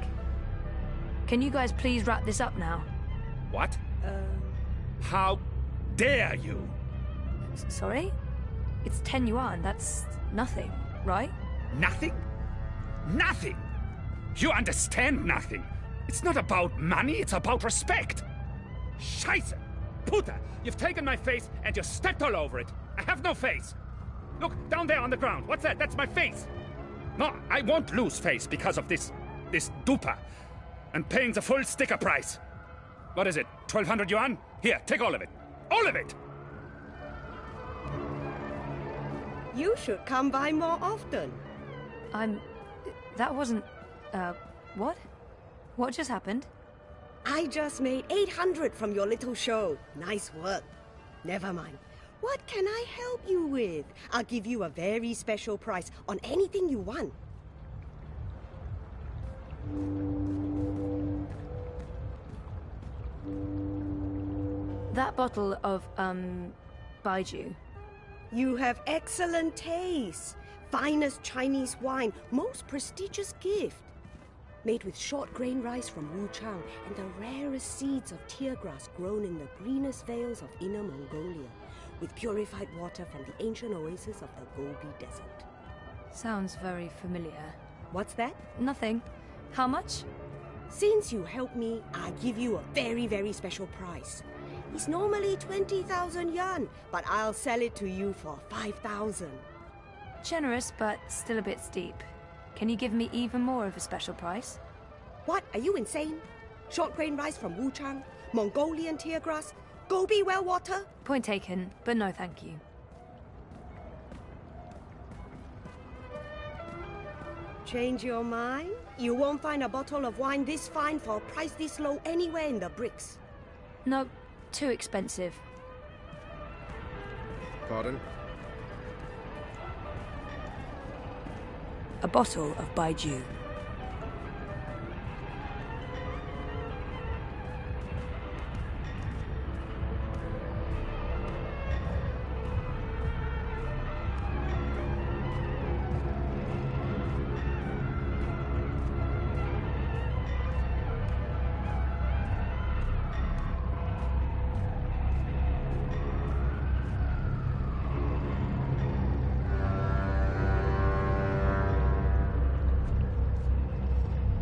Speaker 3: Can you guys please wrap this up now?
Speaker 12: What? How dare you?
Speaker 3: Sorry? It's 10 yuan, that's nothing, right?
Speaker 12: Nothing? Nothing! You understand nothing. It's not about money, it's about respect. Scheiße! Puta! You've taken my face and you stepped all over it. I have no face. Look, down there on the ground. What's that? That's my face. No, I won't lose face because of this dupa. And paying the full sticker price. What is it, 1,200 yuan? Here, take all of it. All of it!
Speaker 13: You should come by more often.
Speaker 3: That wasn't... what? What just happened?
Speaker 13: I just made 800 from your little show. Nice work. Never mind. What can I help you with? I'll give you a very special price on anything you want.
Speaker 3: That bottle of, Baijiu.
Speaker 13: You have excellent taste. Finest Chinese wine, most prestigious gift. Made with short grain rice from Wuchang and the rarest seeds of tear grass grown in the greenest vales of Inner Mongolia, with purified water from the ancient oasis of the Gobi Desert.
Speaker 3: Sounds very familiar.
Speaker 13: What's that?
Speaker 3: Nothing. How much?
Speaker 13: Since you helped me, I'll give you a very, very special price. It's normally 20,000 yuan, but I'll sell it to you for 5,000.
Speaker 3: Generous, but still a bit steep. Can you give me even more of a special price?
Speaker 13: What? Are you insane? Short grain rice from Wuchang, Mongolian tear grass, Gobi well water?
Speaker 3: Point taken, but no thank you.
Speaker 13: Change your mind? You won't find a bottle of wine this fine for a price this low anywhere in the bricks.
Speaker 3: No, too expensive.
Speaker 6: Pardon?
Speaker 3: A bottle of Baijiu.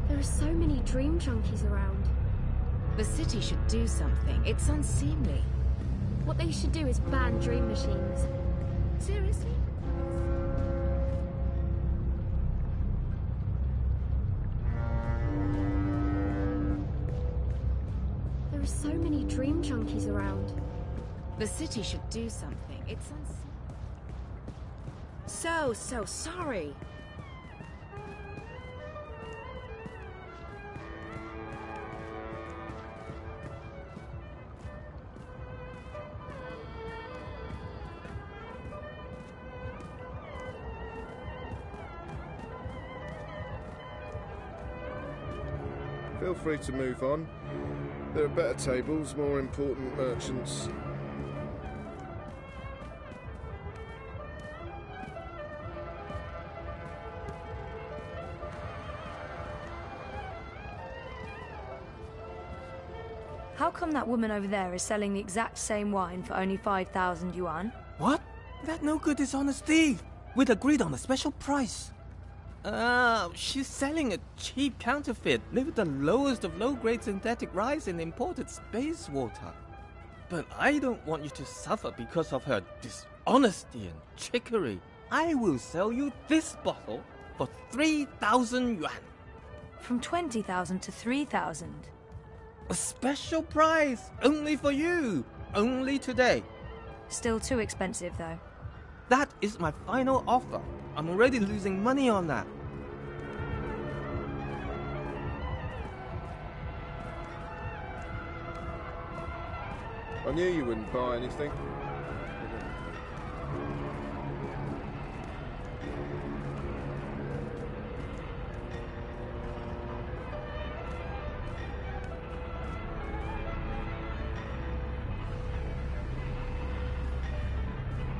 Speaker 9: There are so many dream junkies around.
Speaker 14: The city should do something. It's unseemly.
Speaker 9: What they should do is ban dream machines.
Speaker 14: Seriously?
Speaker 9: There are so many dream junkies around.
Speaker 14: The city should do something. It's unseemly. So sorry.
Speaker 6: Feel free to move on. There are better tables, more important merchants.
Speaker 3: How come that woman over there is selling the exact same wine for only 5,000 yuan?
Speaker 11: What? That no good dishonest thief! We'd agreed on a special price. She's selling a cheap counterfeit made with the lowest of low-grade synthetic rice and imported space water. But I don't want you to suffer because of her dishonesty and trickery. I will sell you this bottle for 3,000 yuan.
Speaker 3: From 20,000 to 3,000.
Speaker 11: A special price, only for you, only today.
Speaker 3: Still too expensive, though.
Speaker 11: That is my final offer. I'm already losing money on that.
Speaker 6: I knew you wouldn't buy anything.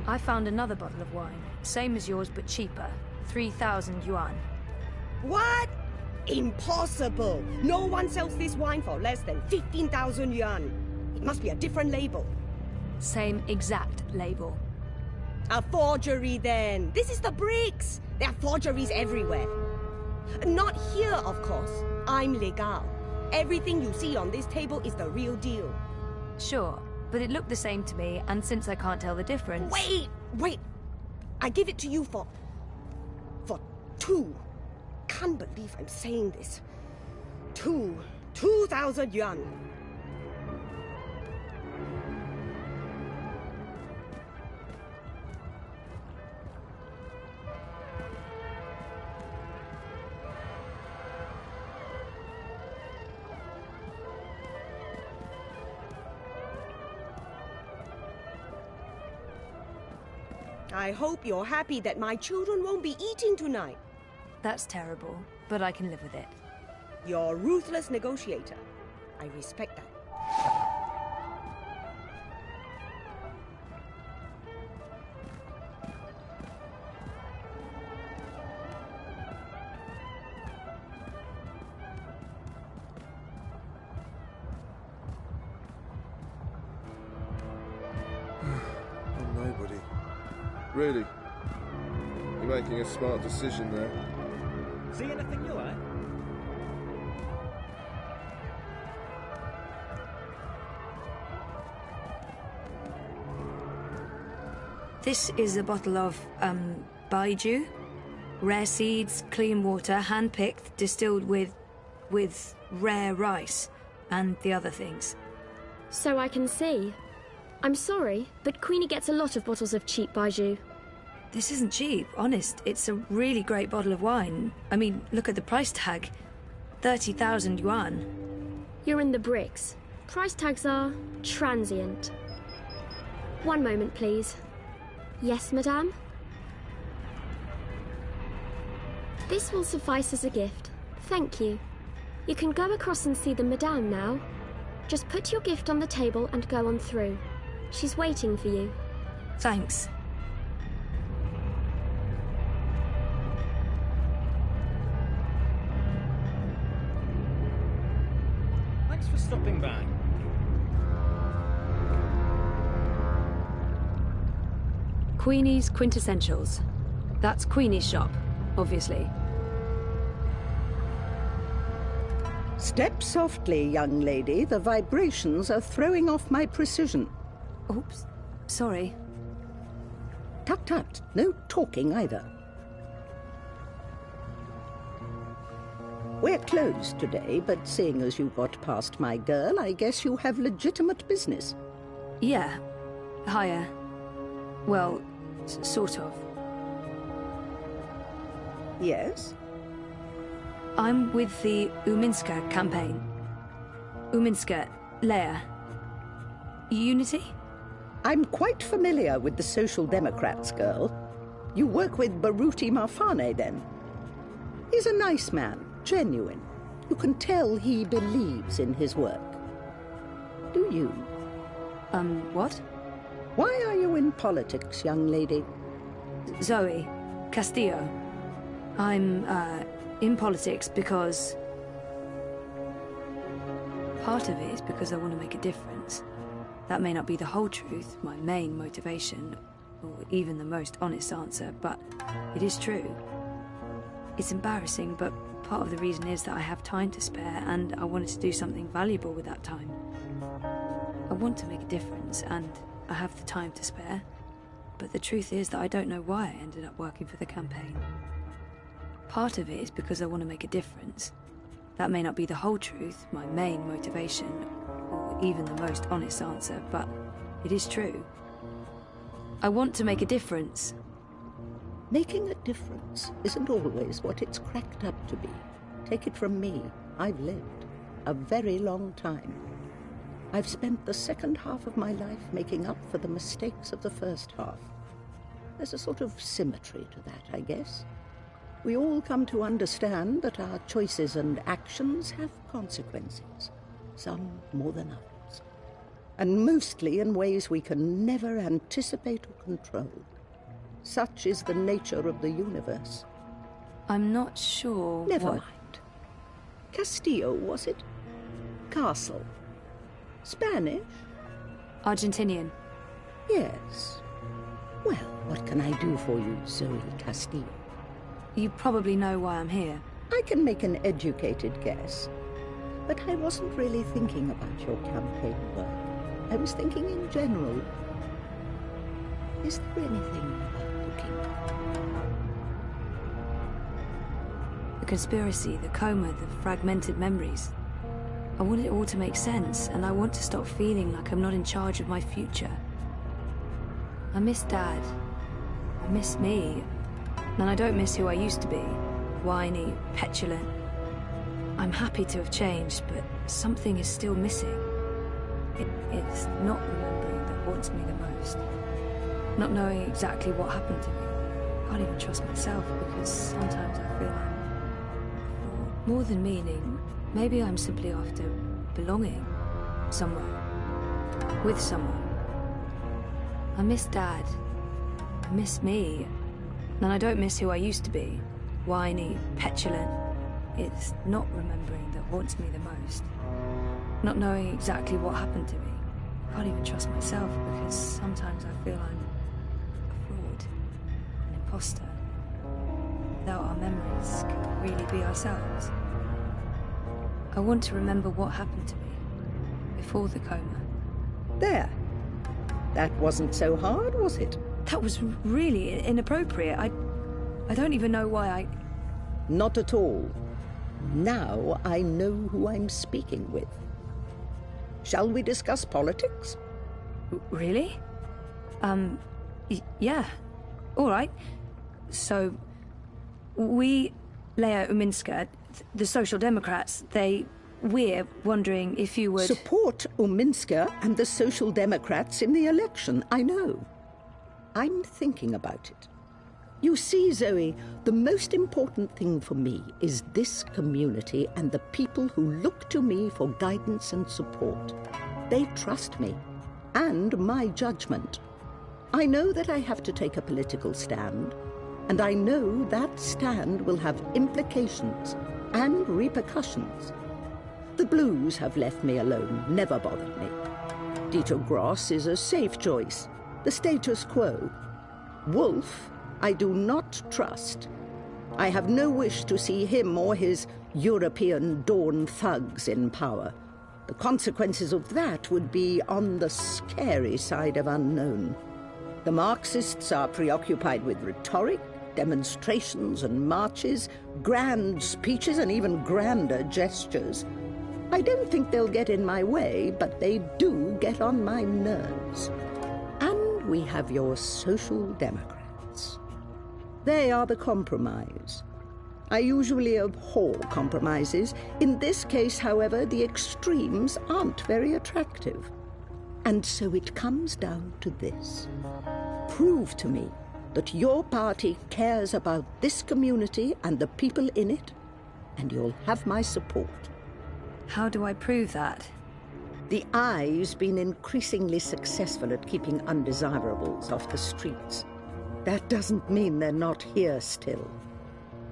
Speaker 3: I found another bottle of wine, same as yours but cheaper, 3,000 yuan.
Speaker 13: What? Impossible! No one sells this wine for less than 15,000 yuan. It must be a different label.
Speaker 3: Same exact label.
Speaker 13: A forgery, then. This is the bricks. There are forgeries everywhere. Not here, of course. I'm legal. Everything you see on this table is the real deal.
Speaker 3: Sure, but it looked the same to me, and since I can't tell the difference...
Speaker 13: Wait! I give it to you for 2. Can't believe I'm saying this. 2,000 yuan. I hope you're happy that my children won't be eating tonight.
Speaker 3: That's terrible, but I can live with it.
Speaker 13: You're a ruthless negotiator. I respect that.
Speaker 6: Nobody. Really? You're making a smart decision there.
Speaker 10: See anything you like?
Speaker 3: This is a bottle of, Baiju. Rare seeds, clean water, hand-picked, distilled with rare rice, and the other things.
Speaker 9: So I can see. I'm sorry, but Queenie gets a lot of bottles of cheap Baiju.
Speaker 3: This isn't cheap, honest. It's a really great bottle of wine. I mean, look at the price tag. 30,000 yuan.
Speaker 9: You're in the bricks. Price tags are transient. One moment, please. Yes, madame? This will suffice as a gift. Thank you. You can go across and see the madame now. Just put your gift on the table and go on through. She's waiting for you.
Speaker 3: Thanks.
Speaker 10: Thanks for stopping by.
Speaker 3: Queenie's Quintessentials. That's Queenie's shop, obviously.
Speaker 15: Step softly, young lady. The vibrations are throwing off my precision.
Speaker 3: Oops. Sorry.
Speaker 15: Tut tut. No talking either. We're closed today, but seeing as you got past my girl, I guess you have legitimate business.
Speaker 3: Yeah. Hiya. Well, sort of.
Speaker 15: Yes?
Speaker 3: I'm with the Uminska campaign. Uminska, Leia. Unity?
Speaker 15: I'm quite familiar with the Social Democrats, girl. You work with Baruti Marfane, then? He's a nice man, genuine. You can tell he believes in his work. Do you?
Speaker 3: What?
Speaker 15: Why are you in politics, young lady?
Speaker 3: Zoe Castillo. I'm, in politics because... Part of it is because I want to make a difference. That may not be the whole truth, my main motivation, or even the most honest answer, but it is true. It's embarrassing, but part of the reason is that I have time to spare, and I wanted to do something valuable with that time. I want to make a difference, and I have the time to spare, but the truth is that I don't know why I ended up working for the campaign. Part of it is because I want to make a difference. That may not be the whole truth, my main motivation, or even the most honest answer, but it is true. I want to make a difference.
Speaker 15: Making a difference isn't always what it's cracked up to be. Take it from me, I've lived a very long time. I've spent the second half of my life making up for the mistakes of the first half. There's a sort of symmetry to that, I guess. We all come to understand that our choices and actions have consequences, some more than others, and mostly in ways we can never anticipate or control. Such is the nature of the universe.
Speaker 3: I'm not sure.
Speaker 15: Never mind. Castillo, was it? Castle. Spanish?
Speaker 3: Argentinian.
Speaker 15: Yes. Well, what can I do for you, Zoe Castillo?
Speaker 3: You probably know why I'm here.
Speaker 15: I can make an educated guess. But I wasn't really thinking about your campaign work. I was thinking in general. Is there anything about the kingdom?
Speaker 3: The conspiracy, the coma, the fragmented memories. I want it all to make sense, and I want to stop feeling like I'm not in charge of my future. I miss Dad. I miss me. And I don't miss who I used to be. Whiny, petulant. I'm happy to have changed, but something is still missing. It's not remembering that haunts me the most. Not knowing exactly what happened to me. I can't even trust myself because sometimes I feel I'm more than meaning. Maybe I'm simply after belonging somewhere, with someone. I miss Dad. I miss me. And I don't miss who I used to be. Whiny, petulant. It's not remembering that haunts me the most. Not knowing exactly what happened to me. I can't even trust myself because sometimes I feel I'm a fraud, an imposter. Without our memories, can we really be ourselves? I want to remember what happened to me before the coma.
Speaker 15: There. That wasn't so hard, was it?
Speaker 3: That was really inappropriate. I don't even know why I...
Speaker 15: Not at all. Now I know who I'm speaking with. Shall we discuss politics?
Speaker 3: Really? Yeah. All right. So, we, Leia Uminska, the Social Democrats, we're wondering if you would...
Speaker 15: Support Uminska and the Social Democrats in the election, I know. I'm thinking about it. You see, Zoe, the most important thing for me is this community and the people who look to me for guidance and support. They trust me, and my judgment. I know that I have to take a political stand, and I know that stand will have implications and repercussions. The Blues have left me alone, never bothered me. Dieter Gross is a safe choice, the status quo. Wolf, I do not trust. I have no wish to see him or his European Dawn thugs in power. The consequences of that would be on the scary side of unknown. The Marxists are preoccupied with rhetoric, demonstrations and marches, grand speeches and even grander gestures. I don't think they'll get in my way, but they do get on my nerves. And we have your Social Democrats. They are the compromise. I usually abhor compromises. In this case, however, the extremes aren't very attractive. And so it comes down to this. Prove to me that your party cares about this community and the people in it, and you'll have my support.
Speaker 3: How do I prove that?
Speaker 15: The Eye's been increasingly successful at keeping undesirables off the streets. That doesn't mean they're not here still.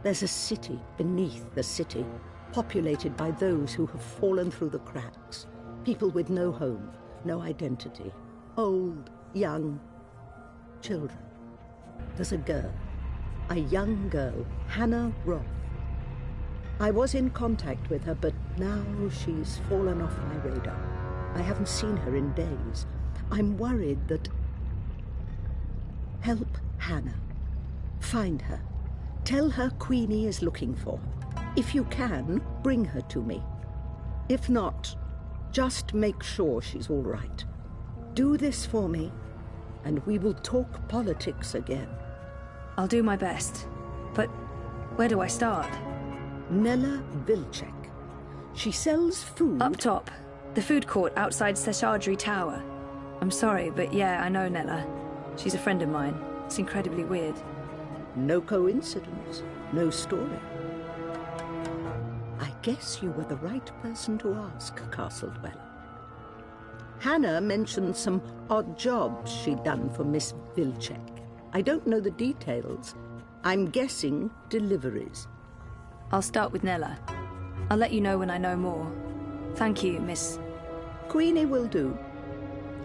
Speaker 15: There's a city beneath the city, populated by those who have fallen through the cracks. People with no home, no identity. Old, young, children. There's a girl, a young girl, Hannah Roth. I was in contact with her, but now she's fallen off my radar. I haven't seen her in days. I'm worried that... Help Hannah. Find her. Tell her Queenie is looking for her. If you can, bring her to me. If not, just make sure she's all right. Do this for me, and we will talk politics again.
Speaker 3: I'll do my best. But where do I start?
Speaker 15: Nella Vilcek. She sells food...
Speaker 3: Up top. The food court outside Seshadri Tower. I'm sorry, but yeah, I know Nella. She's a friend of mine. It's incredibly weird.
Speaker 15: No coincidence. No story. I guess you were the right person to ask, Castle Dweller. Hannah mentioned some odd jobs she'd done for Miss Vilcek. I don't know the details. I'm guessing deliveries.
Speaker 3: I'll start with Nella. I'll let you know when I know more. Thank you, Miss...
Speaker 15: Queenie will do.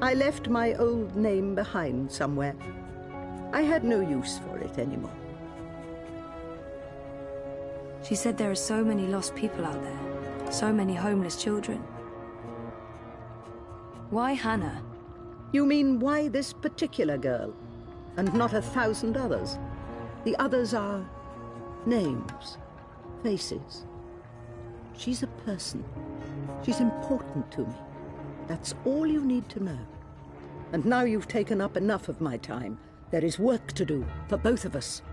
Speaker 15: I left my old name behind somewhere. I had no use for it anymore.
Speaker 3: She said there are so many lost people out there, so many homeless children. Why Hannah?
Speaker 15: You mean why this particular girl, and not 1,000 others? The others are names, faces. She's a person. She's important to me. That's all you need to know. And now you've taken up enough of my time. There is work to do for both of us.